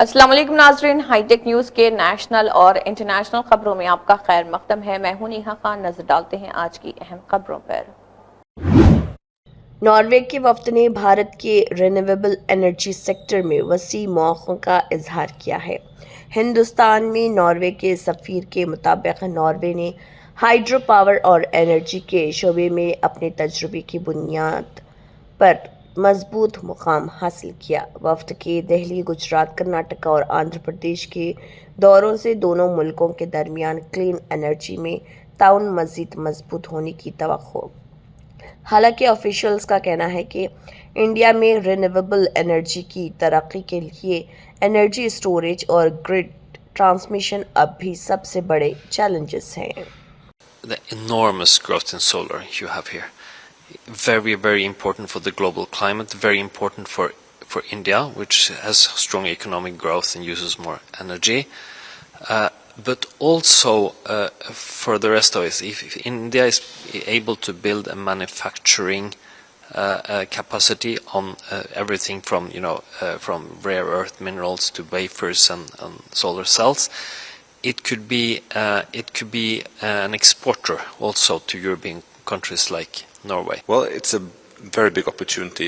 अस्सलाम वालेकुम नाज़रीन, हाईटेक न्यूज़ के नेशनल और इंटरनेशनल खबरों में आपका खैर मकदम है। मैं हूं नेहा खान। नजर डालते हैं आज की अहम खबरों पर। नॉर्वे के वफ्द ने भारत के रिन्यूएबल एनर्जी सेक्टर में वसी मौक़ों का इजहार किया है। हिंदुस्तान में नॉर्वे के सफ़ीर के मुताबिक नॉर्वे ने हाइड्रो पावर और एनर्जी के शोबे में अपने तजुर्बे की बुनियाद पर मजबूत मुकाम हासिल किया। वफ्द के दिल्ली, गुजरात, कर्नाटक और आंध्र प्रदेश के दौरों से दोनों मुल्कों के दरमियान क्लीन एनर्जी में ताउन मज़ीद मजबूत होने की तवक्को। हालांकि ऑफिशियल्स का कहना है कि इंडिया में रिन्यूएबल एनर्जी की तरक्की के लिए एनर्जी स्टोरेज और ग्रिड ट्रांसमिशन अब भी सबसे बड़े चैलेंजेस हैं। The enormous growth in solar you have here. Very, very important for the global climate, very important for India, which has strong economic growth and uses more energy. But also for the rest of us, if India is able to build a manufacturing capacity on everything from from rare earth minerals to wafers and solar cells, it could be an exporter also to European countries like Norway. Well, it's a very big opportunity,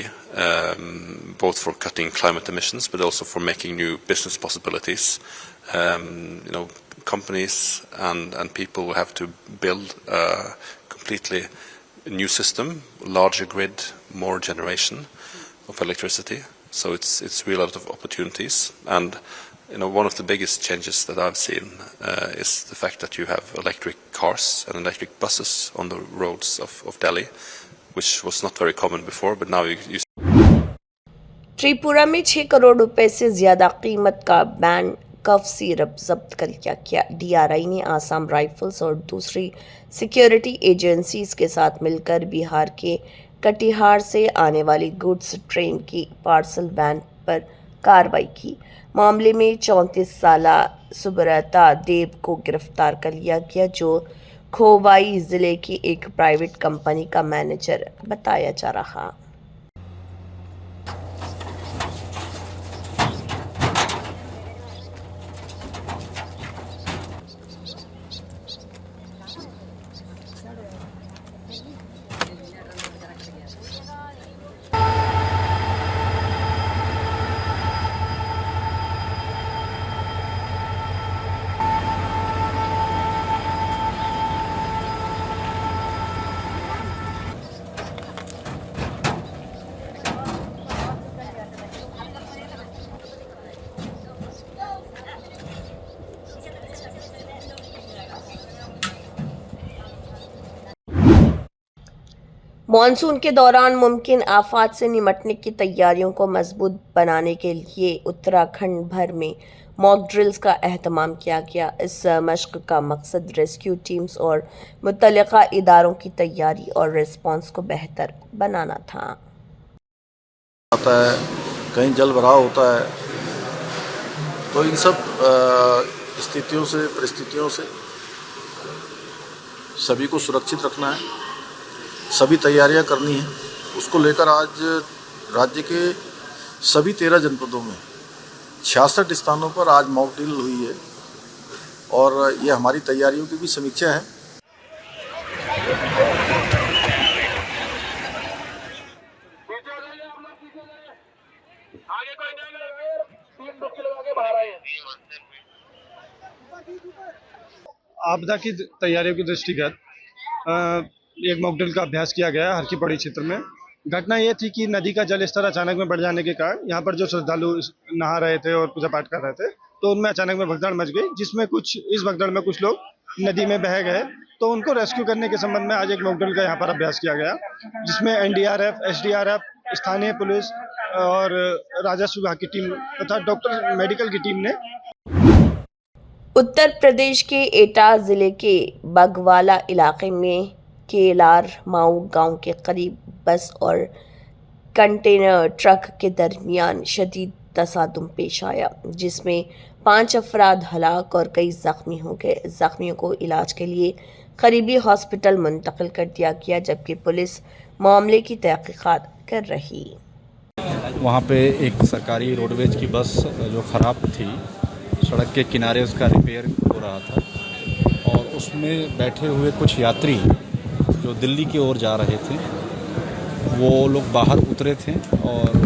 both for cutting climate emissions, but also for making new business possibilities. Companies and people will have to build a completely new system, larger grid, more generation of electricity. So it's really a lot of opportunities. And one of the biggest changes that I've seen is the fact that you have electric cars and electric buses on the roads of Delhi, which was not very common before, but now you Tripura में 6 करोड़ रुपए से ज्यादा कीमत का ban cough syrup जब्त कर लिया गया। डीआरआई ने आसाम राइफल्स और दूसरी सिक्योरिटी एजेंसीज के साथ मिलकर बिहार के कटिहार से आने वाली गुड्स ट्रेन की पार्सल वैन पर कार्रवाई की। मामले में 34 साला सुब्रता देव को गिरफ्तार कर लिया गया, जो खोवाई जिले की एक प्राइवेट कंपनी का मैनेजर बताया जा रहा। मॉनसून के दौरान मुमकिन आफात से निपटने की तैयारियों को मजबूत बनाने के लिए उत्तराखंड भर में मॉक ड्रिल्स का एहतमाम किया गया। इस मशक का मकसद रेस्क्यू टीम्स और मुतल्लिका इदारों की तैयारी और रिस्पांस को बेहतर बनाना था। आता है, कहीं जल भराव होता है, तो इन सब स्थितियों से, परिस्थितियों से सभी को सुरक्षित रखना है, सभी तैयारियां करनी है। उसको लेकर आज राज्य के सभी 13 जनपदों में 66 स्थानों पर आज मॉक ड्रिल हुई है और ये हमारी तैयारियों की भी समीक्षा है। आपदा की तैयारियों के दृष्टिगत एक मॉक ड्रिल का अभ्यास किया गया हर की पौड़ी क्षेत्र में। घटना ये थी कि नदी का जल स्तर अचानक में बढ़ जाने के कारण यहाँ पर जो श्रद्धालु नहा रहे थे और पूजा पाठ कर रहे थे, तो उनमें अचानक में भगदड़ मच गई, जिसमें इस भगदड़ में कुछ लोग नदी में बह गए। तो उनको रेस्क्यू करने के संबंध में आज एक मॉक ड्रिल का यहाँ पर अभ्यास किया गया, जिसमें एनडीआरएफ, एसडीआरएफ, स्थानीय पुलिस और राजस्व विभाग की टीम तथा डॉक्टर मेडिकल की टीम ने। उत्तर प्रदेश के एटा जिले के बगवाला इलाके में केलार माऊ गांव के करीब बस और कंटेनर ट्रक के दरमियान शदीद तसादुम पेश आया, जिसमें 5 अफराद हलाक और कई जख्मी हो गए। जख्मियों को इलाज के लिए करीबी हॉस्पिटल मुंतकिल कर दिया गया, जबकि पुलिस मामले की तहकीकात कर रही। वहाँ पे एक सरकारी रोडवेज की बस जो ख़राब थी, सड़क के किनारे उसका रिपेयर हो रहा था और उसमें बैठे हुए कुछ यात्री जो दिल्ली की ओर जा रहे थे, वो लोग बाहर उतरे थे और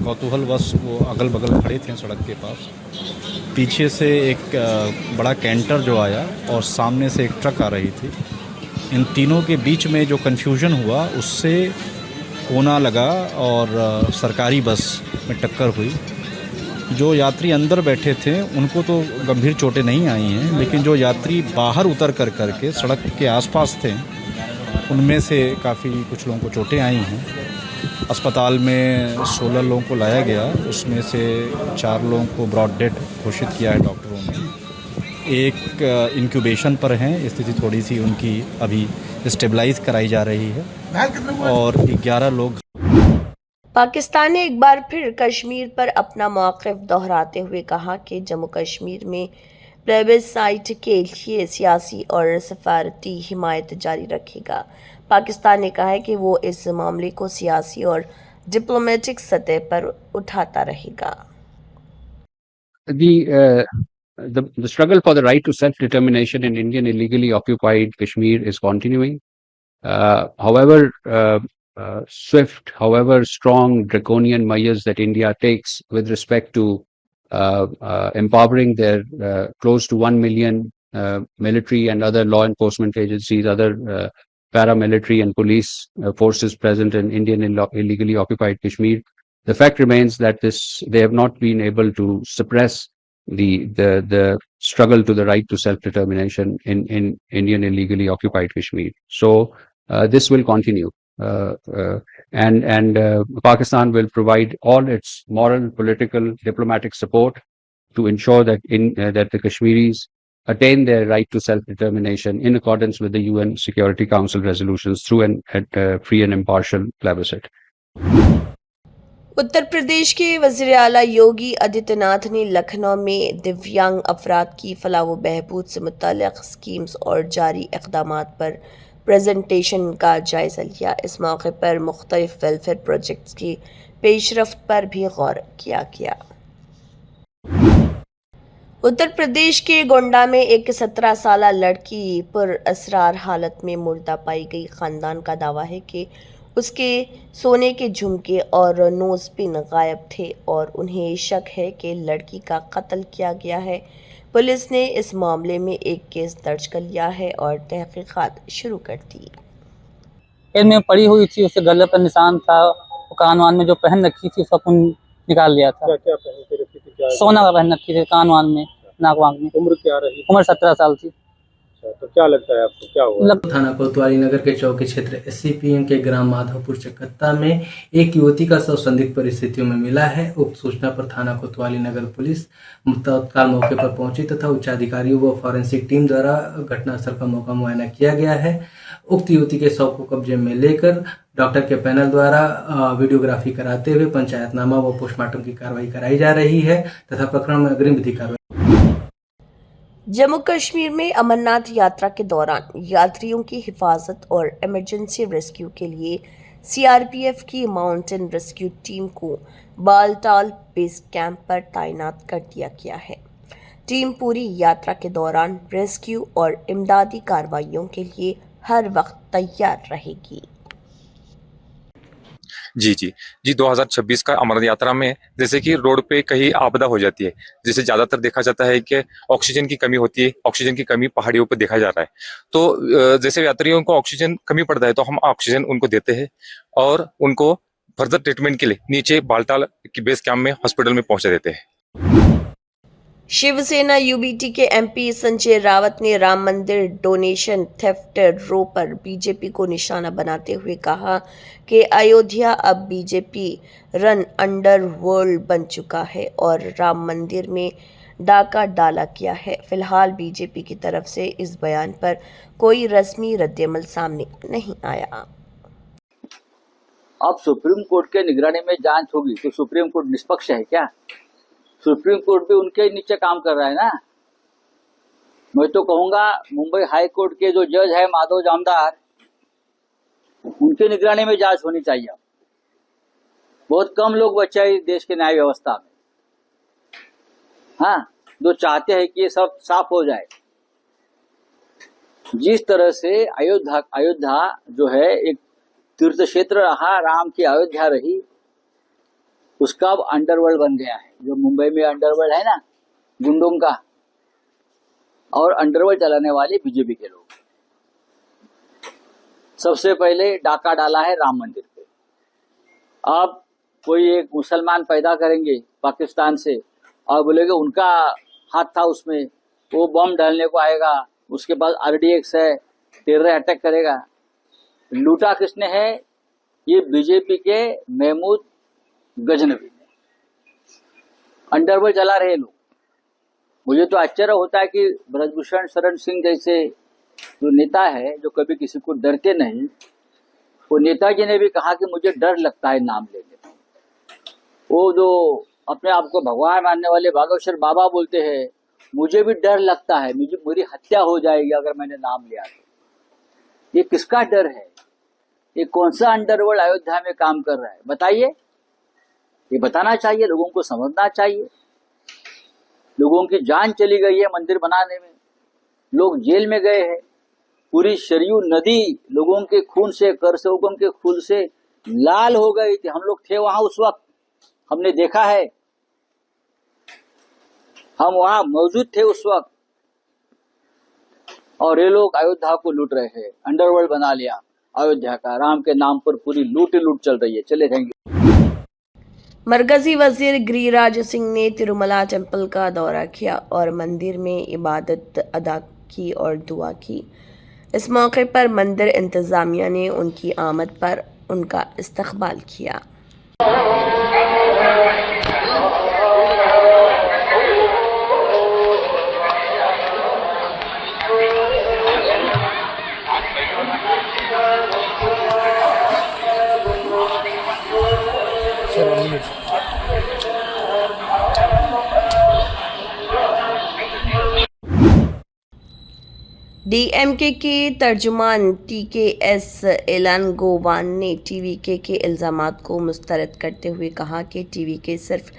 कौतूहलवश वो अगल बगल खड़े थे सड़क के पास। पीछे से एक बड़ा कैंटर जो आया और सामने से एक ट्रक आ रही थी। इन तीनों के बीच में जो कन्फ्यूजन हुआ उससे कोना लगा और सरकारी बस में टक्कर हुई। जो यात्री अंदर बैठे थे उनको तो गंभीर चोटें नहीं आई हैं, लेकिन जो यात्री बाहर उतर करके सड़क के आसपास थे उनमें से काफ़ी कुछ लोगों को चोटें आई हैं। अस्पताल में 16 लोगों को लाया गया, उसमें से 4 लोगों को ब्रॉड डेड घोषित किया है डॉक्टरों ने। एक इंक्यूबेशन पर हैं, स्थिति थोड़ी सी उनकी अभी स्टेबलाइज कराई जा रही है और 11 लोग। पाकिस्तान ने एक बार फिर कश्मीर पर अपना मौक़िफ़ दोहराते हुए कहा कि जम्मू कश्मीर में प्लेबिसाइट के लिए सियासी और सफारती हिमायत जारी रखेगा। पाकिस्तान ने कहा है कि वो इस मामले को सियासी और डिप्लोमेटिक सतह पर उठाता रहेगा। The struggle for the right to self-determination in Indian illegally occupied Kashmir is continuing. However swift, however strong draconian measures that India takes with respect to empowering their close to 1 million military and other law enforcement agencies, other paramilitary and police forces present in Indian illegally occupied Kashmir, the fact remains that they have not been able to suppress the struggle to the right to self-determination in Indian illegally occupied Kashmir. So this will continue, and Pakistan will provide all its moral, political, diplomatic support to ensure that that the Kashmiris attain their right to self-determination in accordance with the UN Security Council resolutions through a free and impartial plebiscite. Uttar Pradesh के वज़ीर आला योगी आदित्यनाथ ने लखनऊ में दिव्यांग अफराद की फलाह व बहबूद से मुतल्लिक़ स्कीम्स और जारी इक़दामात पर प्रेजेंटेशन का जायज़ा लिया। इस मौके पर मुख्तलिफ़ वेलफेयर प्रोजेक्ट्स की पेशरफ्त पर भी गौर किया गया। उत्तर प्रदेश के गोंडा में एक 17 साला लड़की पुरअसरार हालत में मुर्दा पाई गई। ख़ानदान का दावा है कि उसके सोने के झुमके और नोज़ पिन गायब थे और उन्हें शक है कि लड़की का कत्ल किया गया है। पुलिस ने इस मामले में एक केस दर्ज कर लिया है और तहकीकात शुरू कर दी। पेट में पड़ी हुई थी, उसके गले पर निशान था, कान वान में जो पहन रखी थी उसका खून निकाल लिया था। क्या पहन के रखी थी? क्या सोना का पहन रखी थी, कान वान में, नाक वाक में। उम्र क्या रही? उम्र 17 साल थी। तो क्या लगता है आपको, क्या हुआ? थाना कोतवाली नगर के चौकी क्षेत्र SCPM के ग्राम माधवपुर चकत्ता में एक युवती का शव संदिग्ध परिस्थितियों में मिला है। उक्त सूचना पर थाना कोतवाली नगर पुलिस तत्काल मौके पर पहुंची तथा उच्चाधिकारियों व फॉरेंसिक टीम द्वारा घटनास्थल का मौका मुआयना किया गया है। उक्त युवती के शव को कब्जे में लेकर डॉक्टर के पैनल द्वारा वीडियोग्राफी कराते हुए पंचायतनामा व पोस्टमार्टम की कार्रवाई कराई जा रही है तथा प्रकरण में अग्रिम विधि कार्रवाई। जम्मू कश्मीर में अमरनाथ यात्रा के दौरान यात्रियों की हिफाजत और इमरजेंसी रेस्क्यू के लिए CRPF की माउंटेन रेस्क्यू टीम को बालटाल बेस कैंप पर तैनात कर दिया गया है। टीम पूरी यात्रा के दौरान रेस्क्यू और इमदादी कार्रवाइयों के लिए हर वक्त तैयार रहेगी। जी 2026 का अमरनाथ यात्रा में जैसे कि रोड पे कहीं आपदा हो जाती है, जैसे ज्यादातर देखा जाता है कि ऑक्सीजन की कमी होती है, ऑक्सीजन की कमी पहाड़ियों पर देखा जाता है। तो जैसे यात्रियों को ऑक्सीजन कमी पड़ता है तो हम ऑक्सीजन उनको देते हैं और उनको फर्दर ट्रीटमेंट के लिए नीचे बालटाल की बेस कैंप में हॉस्पिटल में पहुंचा देते हैं। शिवसेना UBT के MP संजय रावत ने राम मंदिर डोनेशन थेफ्ट रो पर बीजेपी को निशाना बनाते हुए कहा कि अयोध्या अब बीजेपी रन अंडरवर्ल्ड बन चुका है और राम मंदिर में डाका डाला गया है। फिलहाल बीजेपी की तरफ से इस बयान पर कोई रस्मी रद्देअमल सामने नहीं आया। अब सुप्रीम कोर्ट के निगरानी में जांच होगी तो सुप्रीम कोर्ट निष्पक्ष है क्या? सुप्रीम कोर्ट भी उनके नीचे काम कर रहा है ना। मैं तो कहूंगा मुंबई हाई कोर्ट के जो जज है माधव जामदार, उनके निगरानी में जांच होनी चाहिए। बहुत कम लोग बचे हैं देश के न्याय व्यवस्था में, हाँ, जो चाहते हैं कि ये सब साफ हो जाए। जिस तरह से अयोध्या जो है एक तीर्थ क्षेत्र रहा, राम की अयोध्या रही, उसका अब अंडरवर्ल्ड बन गया है। जो मुंबई में अंडरवर्ल्ड है ना, गुंडों का, और अंडरवर्ल्ड चलाने वाले बीजेपी के लोग। सबसे पहले डाका डाला है राम मंदिर पे। अब कोई एक मुसलमान पैदा करेंगे पाकिस्तान से और बोलेंगे उनका हाथ था उसमें, वो बम डालने को आएगा, उसके बाद RDX है, टेरर अटैक करेगा। लूटा किसने है? ये बीजेपी के महमूद गजनवी ने। अंडरवर्ल्ड चला रहे लोग। मुझे तो आश्चर्य होता है कि ब्रजभूषण शरण सिंह जैसे जो नेता है, जो कभी किसी को डरते नहीं, वो नेताजी ने भी कहा कि मुझे डर लगता है नाम लेने में। वो जो अपने आप को भगवान मानने वाले बागेश्वर बाबा बोलते हैं, मुझे भी डर लगता है, मेरी हत्या हो जाएगी अगर मैंने नाम लिया तो। ये किसका डर है? ये कौन सा अंडरवर्ल्ड अयोध्या में काम कर रहा है? बताइए। ये बताना चाहिए, लोगों को समझना चाहिए। लोगों की जान चली गई है मंदिर बनाने में, लोग जेल में गए हैं। पूरी सरयू नदी लोगों के खून से, कर सेवकों के खून से लाल हो गई थी। हम लोग थे वहां उस वक्त, हमने देखा है, हम वहां मौजूद थे उस वक्त। और ये लोग अयोध्या को लूट रहे हैं, अंडरवर्ल्ड बना लिया अयोध्या का। राम के नाम पर पूरी लूट ही लूट चल रही है। चले जाएंगे। मरकजी वजीर गिरिराज सिंह ने तिरुमला टेम्पल का दौरा किया और मंदिर में इबादत अदा की और दुआ की। इस मौके पर मंदिर इंतजामिया ने उनकी आमद पर उनका इस्तकबाल किया। डीएमके के तर्जुमान TKS एलानगोवान ने TVK के इल्ज़ामात को मुस्तरद करते हुए कहा कि TVK सिर्फ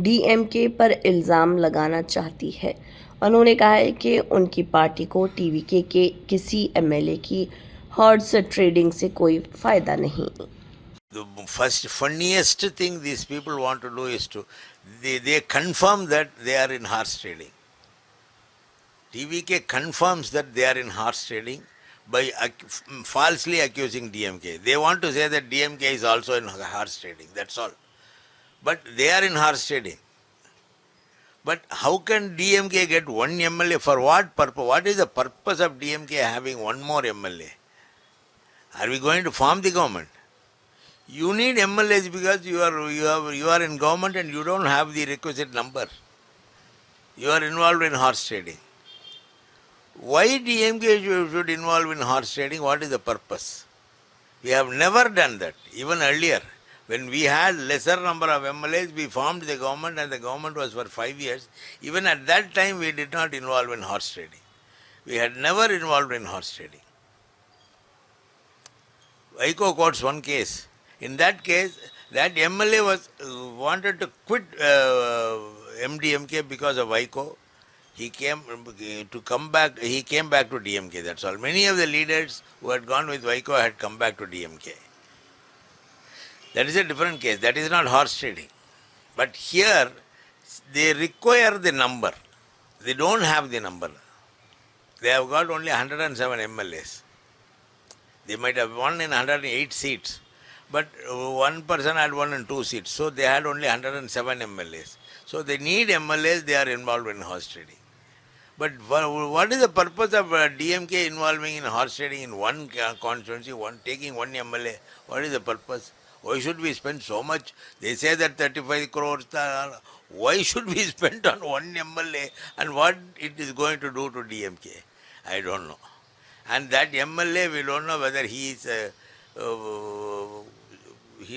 DMK पर इल्ज़ाम लगाना चाहती है। उन्होंने कहा है कि उनकी पार्टी को TVK के किसी MLA की हॉर्स ट्रेडिंग से कोई फ़ायदा नहीं। The first funniest thing these people want to do is they confirm that they are in horse trading. TVK confirms that they are in horse trading by falsely accusing DMK. They want to say that DMK is also in horse trading, that's all. But they are in horse trading. But how can DMK get one MLA? For what purpose? What is the purpose of DMK having one more MLA? Are we going to form the government? You need MLAs because you are in government and you don't have the requisite number. You are involved in horse trading. Why DMK should involve in horse trading? What is the purpose? We have never done that. Even earlier, when we had lesser number of MLAs, we formed the government and the government was for 5 years. Even at that time, we did not involve in horse trading. We had never involved in horse trading. Vaiko quotes one case. In that case, that MLA wanted to quit MDMK because of Vaiko. He came back to DMK, that's all. Many of the leaders who had gone with Vaiko had come back to DMK. That is a different case. That is not horse trading. But here, they require the number. They don't have the number. They have got only 107 MLAs. They might have won in 108 seats. But one person had won in 2 seats. So they had only 107 MLAs. So they need MLAs, they are involved in horse trading. But what is the purpose of DMK involving in horse trading in one constituency, taking one MLA? What is the purpose? Why should we spend so much? They say that 35 crores. Why should we spend on one MLA and what it is going to do to DMK? I don't know. And that MLA, we don't know whether he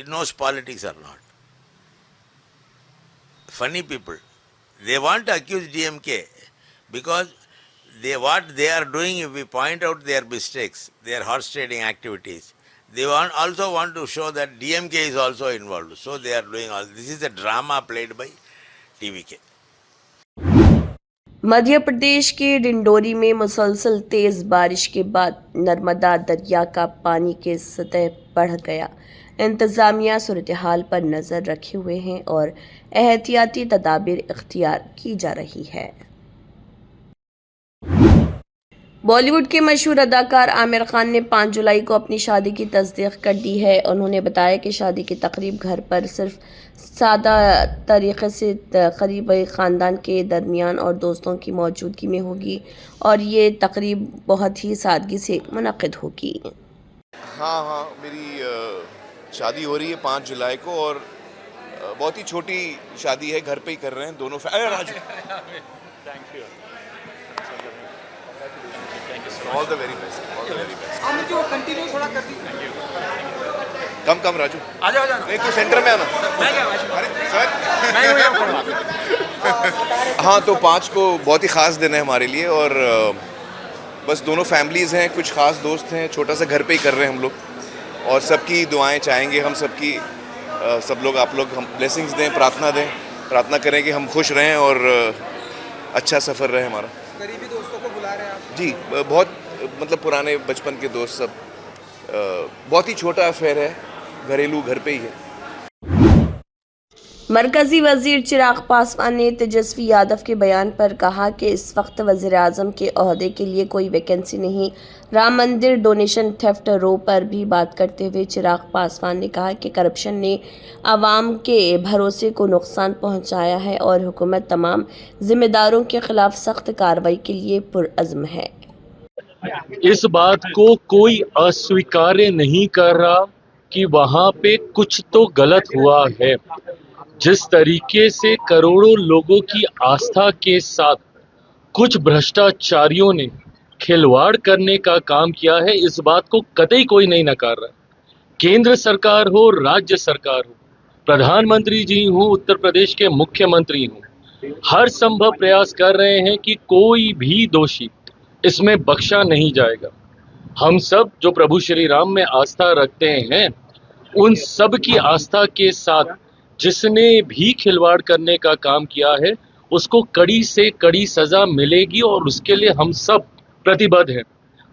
knows politics or not. Funny people. They want to accuse DMK because what they are doing, if we point out their mistakes, their horse trading activities, they also want to show that DMK is also involved. So they are doing all this is a drama played by TVK. Madhya Pradesh के डिंडोरी में मुसलसल तेज बारिश के बाद नर्मदा दरिया का पानी की सतह बढ़ गया। इंतजामिया सूरत हाल पर नज़र रखे हुए हैं और एहतियाती तदाबीर इख्तियार की जा रही है। बॉलीवुड के मशहूर अदाकार आमिर खान ने 5 जुलाई को अपनी शादी की तस्दीक कर दी है। उन्होंने बताया कि शादी की तकरीब घर पर सिर्फ सादा तरीक़े से करीबी ख़ानदान के दरमियान और दोस्तों की मौजूदगी में होगी और ये तकरीब बहुत ही सादगी से मुनक़िद होगी। हाँ, मेरी शादी हो रही है 5 जुलाई को और बहुत ही छोटी शादी है, घर पे ही कर रहे हैं दोनों। Raju thank you, all the very best. हम जो कंटिन्यू थोड़ा कर दीजिए। कम राजू, आ जाओ नहीं तो सेंटर में आना। मैं क्या अरे सर हाँ, तो 5 को बहुत ही ख़ास दिन है हमारे लिए और बस दोनों फैमिलीज़ हैं, कुछ ख़ास दोस्त हैं, छोटा सा घर पे ही कर रहे हैं हम लोग और सबकी दुआएं चाहेंगे हम सबकी, सब लोग आप लोग हम ब्लेसिंग्स दें, प्रार्थना करें कि हम खुश रहें और अच्छा सफ़र रहे हमारा। करीबी दोस्तों को बुला रहे हैं आप? जी, बहुत मतलब पुराने बचपन के दोस्त सब। बहुत ही छोटा अफेयर है, घरेलू, घर पे ही है। मरकजी वजीर चिराग पासवान ने तेजस्वी यादव के बयान पर कहा कि इस वक्त वजीर आजम के ओहदे के लिए कोई वैकेंसी नहीं। राम मंदिर डोनेशन थेफ्ट रो पर भी बात करते हुए चिराग पासवान ने कहा कि करप्शन ने आवाम के भरोसे को नुकसान पहुंचाया है और हुकूमत तमाम जिम्मेदारों के खिलाफ सख्त कार्रवाई के लिए पुरअज़्म है। इस बात को कोई अस्वीकार्य नहीं कर रहा कि वहाँ पे कुछ तो गलत हुआ है। जिस तरीके से करोड़ों लोगों की आस्था के साथ कुछ भ्रष्टाचारियों ने खिलवाड़ करने का काम किया है, इस बात को कतई कोई नहीं नकार रहा। केंद्र सरकार हो, राज्य सरकार हो, प्रधानमंत्री जी हो, उत्तर प्रदेश के मुख्यमंत्री हो, हर संभव प्रयास कर रहे हैं कि कोई भी दोषी इसमें बख्शा नहीं जाएगा। हम सब जो प्रभु श्री राम में आस्था रखते हैं, उन सब की आस्था के साथ जिसने भी खिलवाड़ करने का काम किया है उसको कड़ी से कड़ी सजा मिलेगी और उसके लिए हम सब प्रतिबद्ध हैं।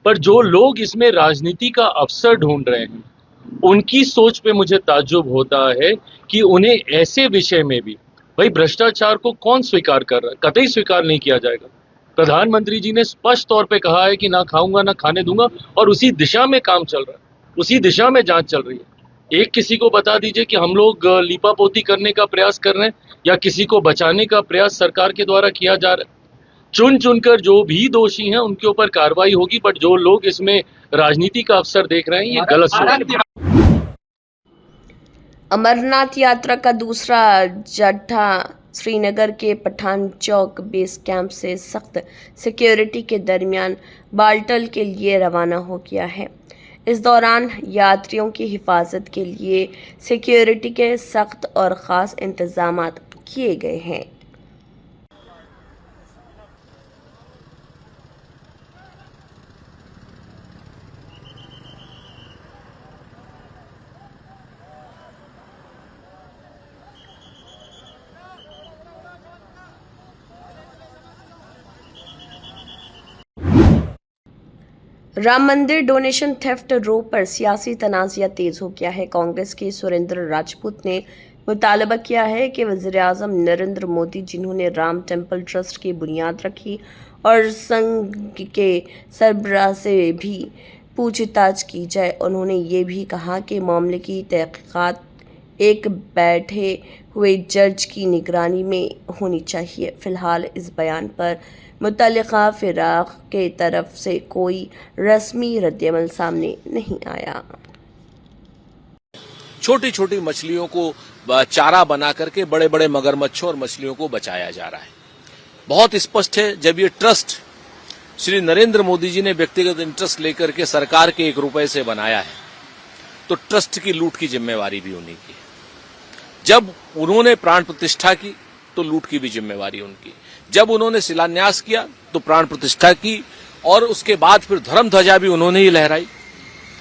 पर जो लोग इसमें राजनीति का अवसर ढूंढ रहे हैं, उनकी सोच पे मुझे ताज्जुब होता है कि उन्हें ऐसे विषय में भी, भाई भ्रष्टाचार को कौन स्वीकार कर रहा है? कतई स्वीकार नहीं किया जाएगा। प्रधानमंत्री जी ने स्पष्ट तौर पे कहा है कि ना खाऊंगा ना खाने दूंगा और उसी दिशा में काम चल रहा है, उसी दिशा में जांच चल रही है। एक किसी को बता दीजिए कि हम लोग लीपापोती करने का प्रयास कर रहे हैं या किसी को बचाने का प्रयास सरकार के द्वारा किया जा रहा है। चुन चुनकर जो भी दोषी हैं उनके ऊपर कार्रवाई होगी, बट जो लोग इसमें राजनीति का अवसर देख रहे हैं ये गलत सोच है। अमरनाथ यात्रा का दूसरा जत्था श्रीनगर के पठान चौक बेस कैंप से सख्त सिक्योरिटी के दरमियान बाल्टल के लिए रवाना हो गया है। इस दौरान यात्रियों की हिफाजत के लिए सिक्योरिटी के सख्त और ख़ास इंतजाम किए गए हैं। राम मंदिर डोनेशन थेफ्ट रो पर सियासी तनाज़ा तेज़ हो गया है। कांग्रेस के सुरेंद्र राजपूत ने मुतालबा किया है कि वज़ीर-ए-आज़म नरेंद्र मोदी, जिन्होंने राम टेम्पल ट्रस्ट की बुनियाद रखी और संघ के सरबराह से भी पूछताछ की जाए। उन्होंने ये भी कहा कि मामले की तहक़ीक़ात एक बैठे हुए जज की निगरानी में होनी चाहिए। फ़िलहाल इस बयान पर मुतल्लिक़ा फ़िराक़ के तरफ से कोई रस्मी रद्दअमल सामने नहीं आया। छोटी छोटी मछलियों को चारा बना करके बड़े बड़े मगरमच्छों और मछलियों को बचाया जा रहा है। बहुत स्पष्ट है, जब ये ट्रस्ट श्री नरेंद्र मोदी जी ने व्यक्तिगत इंटरेस्ट लेकर के सरकार के 1 रुपए से बनाया है, तो ट्रस्ट की लूट की जिम्मेवारी भी उन्हीं की है। जब उन्होंने प्राण प्रतिष्ठा की तो लूट की भी जिम्मेवारी उनकी। जब उन्होंने शिलान्यास किया तो प्राण प्रतिष्ठा की और उसके बाद फिर धर्म ध्वजा भी उन्होंने ही लहराई।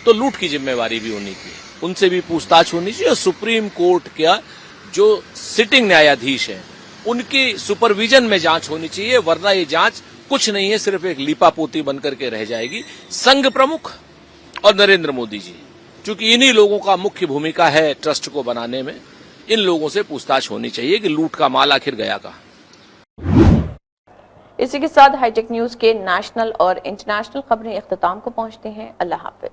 तो लूट की जिम्मेवारी भी उन्हीं की है, उनसे भी पूछताछ होनी चाहिए। और सुप्रीम कोर्ट का जो सिटिंग न्यायाधीश है उनकी सुपरविजन में जांच होनी चाहिए, वरना ये जांच कुछ नहीं है, सिर्फ एक लीपापोती बनकर के रह जाएगी। संघ प्रमुख और नरेंद्र मोदी जी, क्योंकि इन्हीं लोगों का मुख्य भूमिका है ट्रस्ट को बनाने में, इन लोगों से पूछताछ होनी चाहिए कि लूट का माल आखिर गया कहां। इसी के साथ हाईटेक न्यूज के नेशनल और इंटरनेशनल खबरें इख्तिताम को पहुंचते हैं। अल्लाह हाफिज।